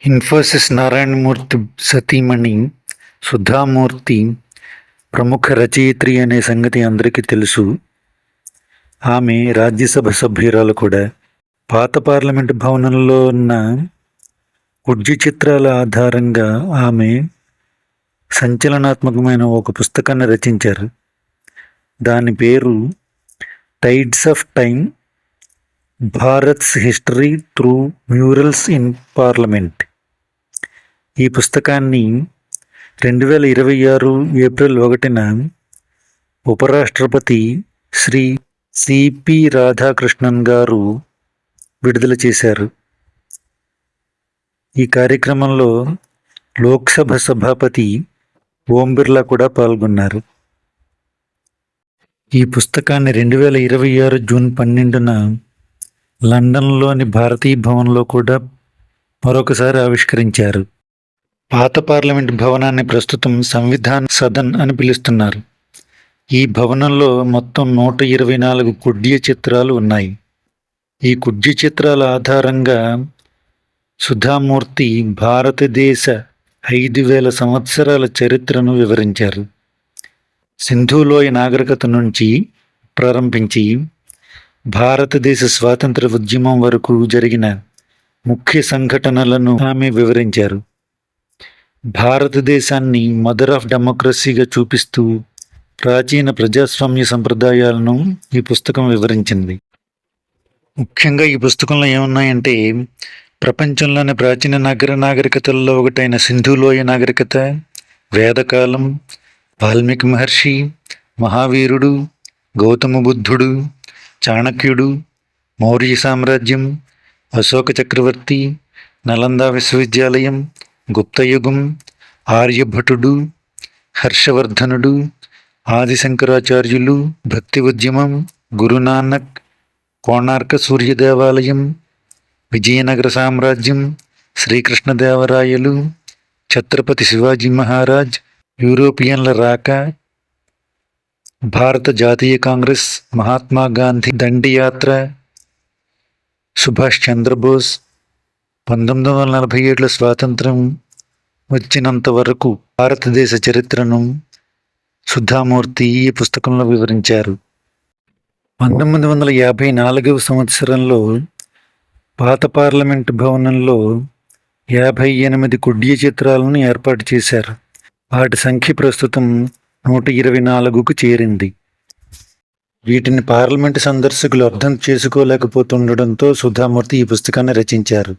ఇన్ఫోసిస్ నారాయణమూర్తి సతీమణి సుధామూర్తి ప్రముఖ రచయిత్రి అనే సంగతి అందరికీ తెలుసు. ఆమె రాజ్యసభ సభ్యురాలు కూడా. పాత పార్లమెంటు భవనంలో ఉన్న కుడ్య చిత్రాల ఆధారంగా ఆమె సంచలనాత్మకమైన ఒక పుస్తకాన్ని రచించారు. దాని పేరు tides of time, Bharats history through murals in parliament. ఈ పుస్తకాన్ని 2026 ఏప్రిల్ 1న ఉపరాష్ట్రపతి శ్రీ సిపి రాధాకృష్ణన్ గారు విడుదల చేశారు. ఈ కార్యక్రమంలో లోక్సభ సభాపతి ఓం బిర్లా కూడా పాల్గొన్నారు. ఈ పుస్తకాన్ని 2026 జూన్ 12న లండన్లోని భారతీయ భవన్లో కూడా మరొకసారి ఆవిష్కరించారు. పాత పార్లమెంట్ భవనాన్ని ప్రస్తుతం సంవిధాన్ సదన్ అని పిలుస్తున్నారు. ఈ భవనంలో మొత్తం 124 కుడ్య చిత్రాలు ఉన్నాయి. ఈ కుడ్య చిత్రాల ఆధారంగా సుధామూర్తి భారతదేశ 5000 సంవత్సరాల చరిత్రను వివరించారు. సింధులోయ నాగరికత నుంచి ప్రారంభించి భారతదేశ స్వాతంత్ర ఉద్యమం వరకు జరిగిన ముఖ్య సంఘటనలను ఆమె వివరించారు. భారతదేశాన్ని మదర్ ఆఫ్ డెమోక్రసీగా చూపిస్తూ ప్రాచీన ప్రజాస్వామ్య సంప్రదాయాలను ఈ పుస్తకం వివరించింది. ముఖ్యంగా ఈ పుస్తకంలో ఏమున్నాయంటే, ప్రపంచంలోని ప్రాచీన నాగరికతల్లో ఒకటైన సింధులోయ నాగరికత, వేదకాలం, వాల్మీకి మహర్షి, మహావీరుడు, గౌతమ బుద్ధుడు, చాణక్యుడు, మౌర్య సామ్రాజ్యం, అశోక చక్రవర్తి, నలంద విశ్వవిద్యాలయం, గుప్తయుగం, ఆర్యభటుడు, హర్షవర్ధనుడు, ఆదిశంకరాచార్యులు, భక్తి ఉద్యమం, గురునానక్, కోణార్క సూర్య దేవాలయం, విజయనగర సామ్రాజ్యం, శ్రీకృష్ణదేవరాయలు, ఛత్రపతి శివాజీ మహారాజ్, యూరోపియన్ల రాక, భారత జాతీయ కాంగ్రెస్, మహాత్మా గాంధీ దండియాత్ర, సుభాష్ చంద్రబోస్, 1947లో స్వాతంత్రం వచ్చినంత వరకు భారతదేశ చరిత్రను సుధామూర్తి ఈ పుస్తకంలో వివరించారు. 1954వ సంవత్సరంలో పాత పార్లమెంటు భవనంలో 58 కుడ్య చిత్రాలను ఏర్పాటు చేశారు. వాటి సంఖ్య ప్రస్తుతం 124కు చేరింది. వీటిని పార్లమెంటు సందర్శకులు అర్థం చేసుకోలేకపోతుండడంతో సుధామూర్తి ఈ పుస్తకాన్ని రచించారు.